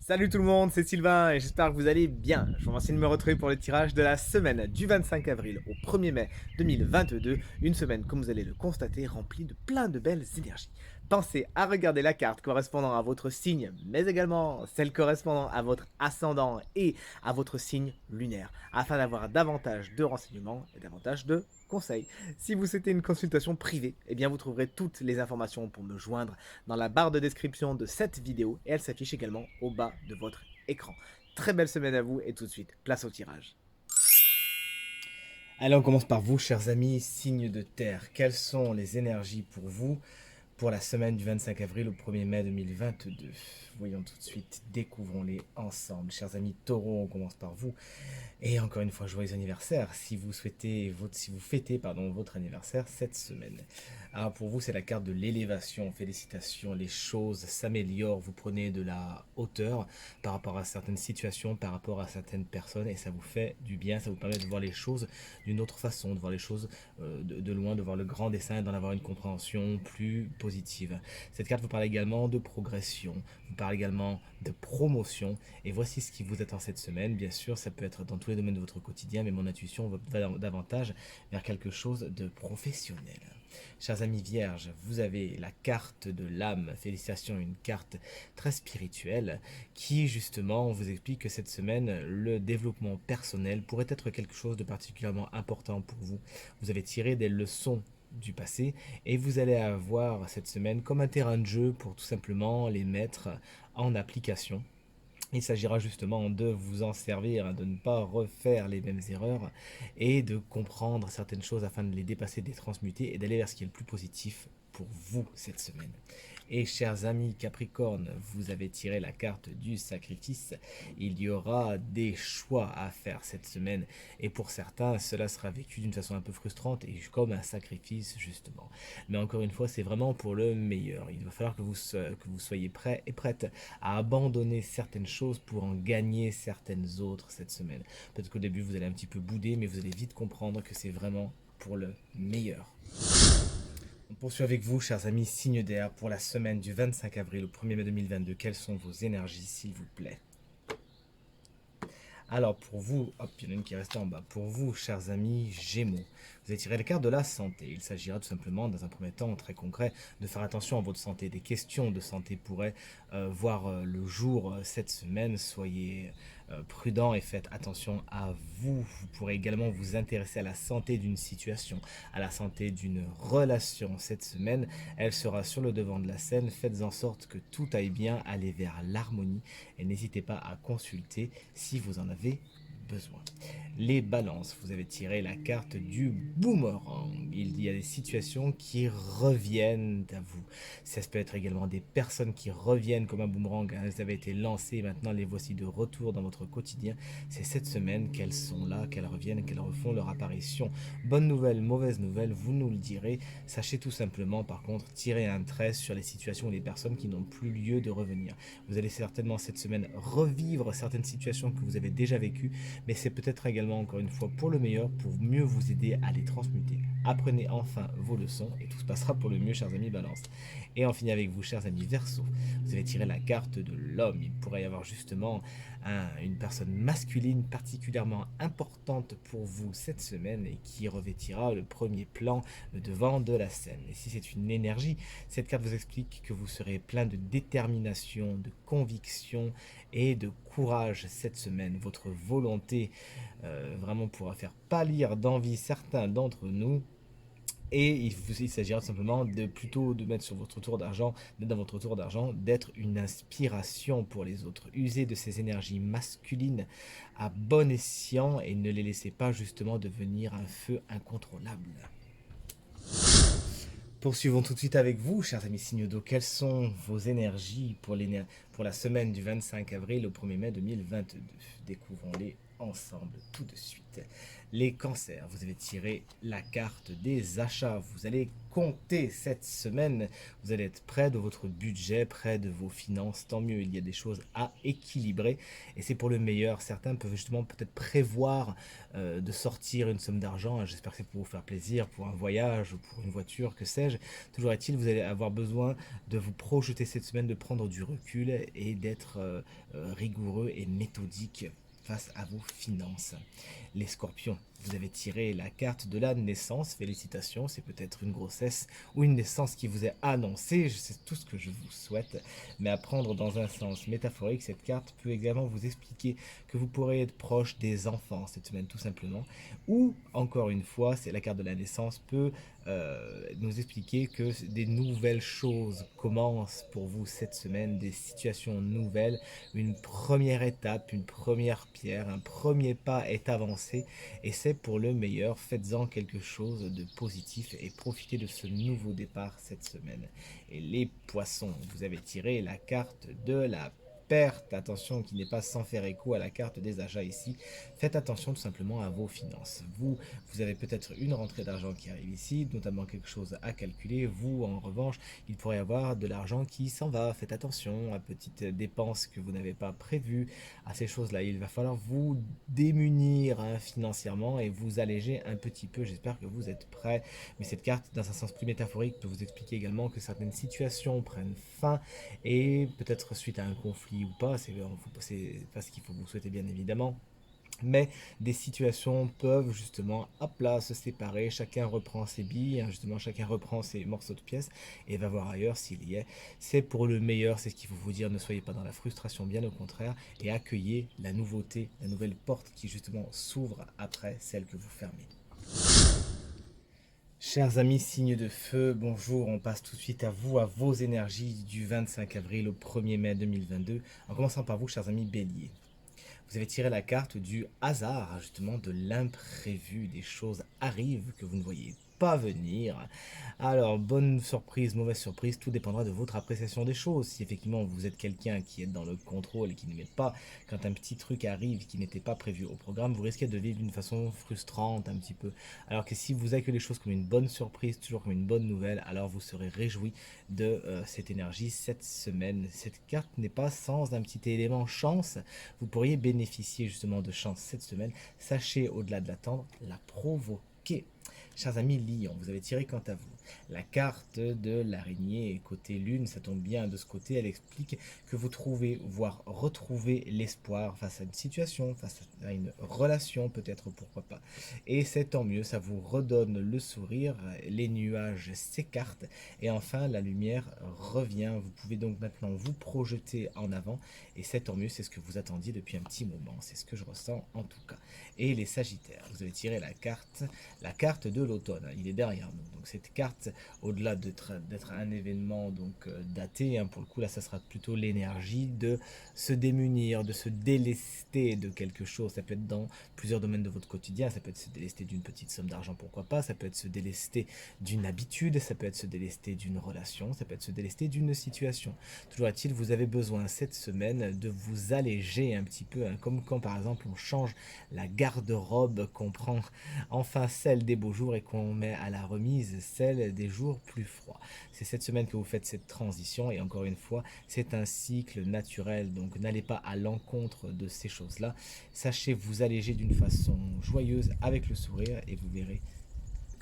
Salut tout le monde, c'est Sylvain et j'espère que vous allez bien. Je vous remercie de me retrouver pour le tirage de la semaine du 25 avril au 1er mai 2022. Une semaine, comme vous allez le constater, remplie de plein de belles énergies. Pensez à regarder la carte correspondant à votre signe, mais également celle correspondant à votre ascendant et à votre signe lunaire, afin d'avoir davantage de renseignements et davantage de conseils. Si vous souhaitez une consultation privée, eh bien vous trouverez toutes les informations pour me joindre dans la barre de description de cette vidéo et elle s'affiche également au bas de votre écran. Très belle semaine à vous et tout de suite, place au tirage. Allez, on commence par vous, chers amis, signes de terre. Quelles sont les énergies pour vous pour la semaine du 25 avril au 1er mai 2022? Voyons tout de suite, découvrons-les ensemble. Chers amis taureaux, on commence par vous. Et encore une fois, joyeux anniversaire si vous fêtez votre anniversaire cette semaine. Alors pour vous, c'est la carte de l'élévation. Félicitations, les choses s'améliorent. Vous prenez de la hauteur par rapport à certaines situations, par rapport à certaines personnes, et ça vous fait du bien. Ça vous permet de voir les choses d'une autre façon, de voir les choses de loin, de voir le grand dessin et d'en avoir une compréhension plus positive. Cette carte vous parle également de progression, vous parle également de promotion. Et voici ce qui vous attend cette semaine. Bien sûr, ça peut être dans tous les domaines de votre quotidien, mais mon intuition va davantage vers quelque chose de professionnel. Chers amis vierges, vous avez la carte de l'âme. Félicitations, une carte très spirituelle qui justement vous explique que cette semaine, le développement personnel pourrait être quelque chose de particulièrement important pour vous. Vous avez tiré des leçons du passé et vous allez avoir cette semaine comme un terrain de jeu pour tout simplement les mettre en application. Il s'agira justement de vous en servir, de ne pas refaire les mêmes erreurs et de comprendre certaines choses afin de les dépasser, de les transmuter et d'aller vers ce qui est le plus positif pour vous cette semaine. Et chers amis Capricorne, vous avez tiré la carte du sacrifice. Il y aura des choix à faire cette semaine et pour certains, cela sera vécu d'une façon un peu frustrante et comme un sacrifice justement. Mais encore une fois, c'est vraiment pour le meilleur. Il va falloir que vous soyez prêts et prêtes à abandonner certaines choses pour en gagner certaines autres cette semaine. Peut-être qu'au début, vous allez un petit peu bouder, mais vous allez vite comprendre que c'est vraiment pour le meilleur. On poursuit avec vous, chers amis signes d'air, pour la semaine du 25 avril au 1er mai 2022. Quelles sont vos énergies, s'il vous plaît? Alors pour vous, hop, il y en a une qui est restée en bas. Pour vous, chers amis Gémeaux, vous avez tiré la carte de la santé. Il s'agira tout simplement, dans un premier temps très concret, de faire attention à votre santé. Des questions de santé pourraient voir le jour cette semaine. Soyez prudents et faites attention à vous. Vous pourrez également vous intéresser à la santé d'une situation, à la santé d'une relation cette semaine. Elle sera sur le devant de la scène. Faites en sorte que tout aille bien, allez vers l'harmonie et n'hésitez pas à consulter si vous en avez besoin. Les balances, vous avez tiré la carte du boomerang. Il y a des situations qui reviennent à vous. Ça peut être également des personnes qui reviennent comme un boomerang. Elles avaient été lancées et maintenant les voici de retour dans votre quotidien. C'est cette semaine qu'elles sont là, qu'elles reviennent, qu'elles refont leur apparition. Bonne nouvelle, mauvaise nouvelle, vous nous le direz. Sachez tout simplement par contre tirer un trait sur les situations et les personnes qui n'ont plus lieu de revenir. Vous allez certainement cette semaine revivre certaines situations que vous avez déjà vécues, mais c'est peut-être également encore une fois pour le meilleur, pour mieux vous aider à les transmuter. Apprenez enfin vos leçons et tout se passera pour le mieux, chers amis Balance. Et on finit avec vous, chers amis Verseau. Vous avez tiré la carte de l'homme. Il pourrait y avoir justement une personne masculine particulièrement importante pour vous cette semaine et qui revêtira le premier plan, le devant de la scène. Et si c'est une énergie, cette carte vous explique que vous serez plein de détermination, de conviction et de courage cette semaine. Votre volonté vraiment pourra faire pâlir d'envie certains d'entre nous. Et il s'agira simplement de plutôt de mettre sur votre tour d'argent, d'être dans votre tour d'argent, d'être une inspiration pour les autres. Usez de ces énergies masculines à bon escient et ne les laissez pas justement devenir un feu incontrôlable. Poursuivons tout de suite avec vous, chers amis signes d'eau. Quelles sont vos énergies pour la semaine du 25 avril au 1er mai 2022? Découvrons-les ensemble tout de suite. Les cancers, vous avez tiré la carte des achats. Vous allez compter cette semaine. Vous allez être près de votre budget, près de vos finances. Tant mieux, il y a des choses à équilibrer et c'est pour le meilleur. Certains peuvent justement peut-être prévoir de sortir une somme d'argent. J'espère que c'est pour vous faire plaisir, pour un voyage ou pour une voiture, que sais-je. Toujours est-il, vous allez avoir besoin de vous projeter cette semaine, de prendre du recul et d'être rigoureux et méthodique face à vos finances. Les scorpions, vous avez tiré la carte de la naissance, félicitations, c'est peut-être une grossesse ou une naissance qui vous est annoncée, c'est tout ce que je vous souhaite, mais à prendre dans un sens métaphorique, cette carte peut également vous expliquer que vous pourrez être proche des enfants cette semaine tout simplement, ou encore une fois, c'est la carte de la naissance peut nous expliquer que des nouvelles choses commencent pour vous cette semaine, des situations nouvelles, une première étape, une première pierre, un premier pas est avancé et c'est pour le meilleur. Faites-en quelque chose de positif et profitez de ce nouveau départ cette semaine. Et les poissons, vous avez tiré la carte de la perte. Attention qui n'est pas sans faire écho à la carte des achats ici. Faites attention tout simplement à vos finances. Vous avez peut-être une rentrée d'argent qui arrive ici, notamment quelque chose à calculer. Vous, en revanche, il pourrait y avoir de l'argent qui s'en va. Faites attention à petites dépenses que vous n'avez pas prévues, à ces choses-là. Il va falloir vous démunir financièrement et vous alléger un petit peu. J'espère que vous êtes prêts. Mais cette carte, dans un sens plus métaphorique, peut vous expliquer également que certaines situations prennent fin et peut-être suite à un conflit ou pas. C'est pas ce qu'il faut vous souhaiter bien évidemment. Mais des situations peuvent justement à plat se séparer, chacun reprend ses billes, justement chacun reprend ses morceaux de pièces et va voir ailleurs s'il y est. C'est pour le meilleur, c'est ce qu'il faut vous dire, ne soyez pas dans la frustration, bien au contraire, et accueillez la nouveauté, la nouvelle porte qui justement s'ouvre après celle que vous fermez. Chers amis, signes de feu, bonjour, on passe tout de suite à vous, à vos énergies du 25 avril au 1er mai 2022, en commençant par vous, chers amis béliers. Vous avez tiré la carte du hasard, justement de l'imprévu. Des choses arrivent que vous ne voyez pas venir. Alors, bonne surprise, mauvaise surprise, tout dépendra de votre appréciation des choses. Si effectivement vous êtes quelqu'un qui est dans le contrôle et qui n'aimait pas quand un petit truc arrive qui n'était pas prévu au programme, vous risquez de vivre d'une façon frustrante un petit peu. Alors que si vous accueillez les choses comme une bonne surprise, toujours comme une bonne nouvelle, alors vous serez réjoui de cette énergie cette semaine. Cette carte n'est pas sans un petit élément chance. Vous pourriez bénéficier justement de chance cette semaine. Sachez, au-delà de l'attendre, la provoquer. Chers amis Lion, vous avez tiré quant à vous la carte de l'araignée côté lune, ça tombe bien de ce côté, elle explique que vous trouvez, voire retrouvez l'espoir face à une situation, face à une relation peut-être, pourquoi pas. Et c'est tant mieux, ça vous redonne le sourire, les nuages s'écartent et enfin la lumière revient. Vous pouvez donc maintenant vous projeter en avant et c'est tant mieux, c'est ce que vous attendiez depuis un petit moment, c'est ce que je ressens en tout cas. Et les Sagittaires, vous avez tiré la carte de l'automne, il est derrière nous. Donc cette carte, au-delà d'être un événement donc daté, pour le coup là ça sera plutôt l'énergie de se démunir, de se délester de quelque chose. Ça peut être dans plusieurs domaines de votre quotidien, ça peut être se délester d'une petite somme d'argent, pourquoi pas, ça peut être se délester d'une habitude, ça peut être se délester d'une relation, ça peut être se délester d'une situation. Toujours est-il, vous avez besoin cette semaine de vous alléger un petit peu, comme quand par exemple on change la garde-robe, qu'on prend enfin celle des beaux jours et qu'on met à la remise celle des jours plus froids. C'est cette semaine que vous faites cette transition et encore une fois, c'est un cycle naturel, donc n'allez pas à l'encontre de ces choses-là. Sachez vous alléger d'une façon joyeuse avec le sourire et vous verrez,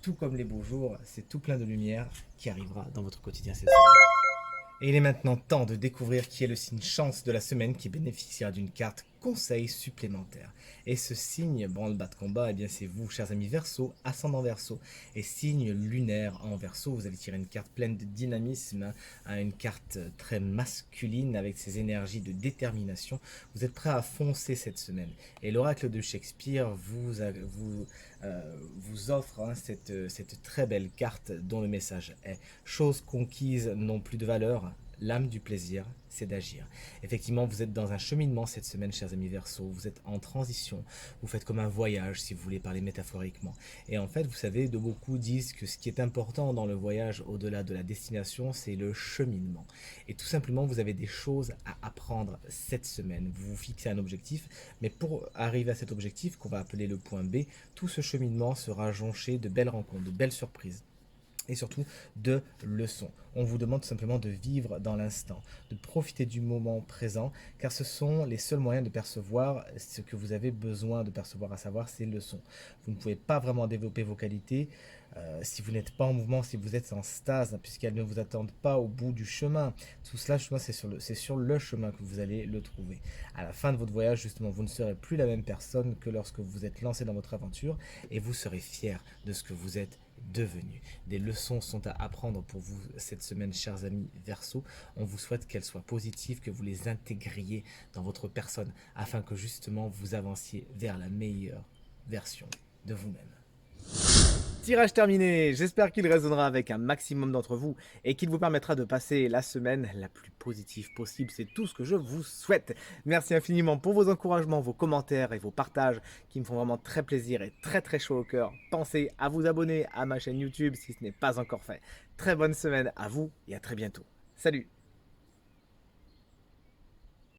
tout comme les beaux jours, c'est tout plein de lumière qui arrivera dans votre quotidien cette semaine. Et il est maintenant temps de découvrir qui est le signe chance de la semaine qui bénéficiera d'une carte conseil supplémentaire. Et ce signe branle-bas de combat, eh bien c'est vous, chers amis Verseau, ascendant Verseau, et signe lunaire en Verseau. Vous allez tirer une carte pleine de dynamisme, une carte très masculine avec ses énergies de détermination. Vous êtes prêt à foncer cette semaine. Et l'oracle de Shakespeare vous offre cette très belle carte dont le message est: choses conquises n'ont plus de valeur, l'âme du plaisir c'est d'agir. Effectivement, vous êtes dans un cheminement cette semaine, chers amis Verseau, vous êtes en transition, vous faites comme un voyage, si vous voulez parler métaphoriquement. Et en fait, vous savez, de beaucoup disent que ce qui est important dans le voyage, au-delà de la destination, c'est le cheminement. Et tout simplement, vous avez des choses à apprendre cette semaine. Vous vous fixez un objectif, mais pour arriver à cet objectif, qu'on va appeler le point B, tout ce cheminement sera jonché de belles rencontres, de belles surprises et surtout de leçons. On vous demande tout simplement de vivre dans l'instant, de profiter du moment présent, car ce sont les seuls moyens de percevoir ce que vous avez besoin de percevoir, à savoir ces leçons. Vous ne pouvez pas vraiment développer vos qualités si vous n'êtes pas en mouvement, si vous êtes en stase, puisqu'elles ne vous attendent pas au bout du chemin. Tout cela, justement, c'est sur le chemin que vous allez le trouver. À la fin de votre voyage, justement, vous ne serez plus la même personne que lorsque vous êtes lancé dans votre aventure, et vous serez fier de ce que vous êtes devenu. Des leçons sont à apprendre pour vous cette semaine, chers amis Verseau. On vous souhaite qu'elles soient positives, que vous les intégriez dans votre personne afin que justement vous avanciez vers la meilleure version de vous-même. Tirage terminé, j'espère qu'il résonnera avec un maximum d'entre vous et qu'il vous permettra de passer la semaine la plus positive possible. C'est tout ce que je vous souhaite. Merci infiniment pour vos encouragements, vos commentaires et vos partages qui me font vraiment très plaisir et très très chaud au cœur. Pensez à vous abonner à ma chaîne YouTube si ce n'est pas encore fait. Très bonne semaine à vous et à très bientôt. Salut!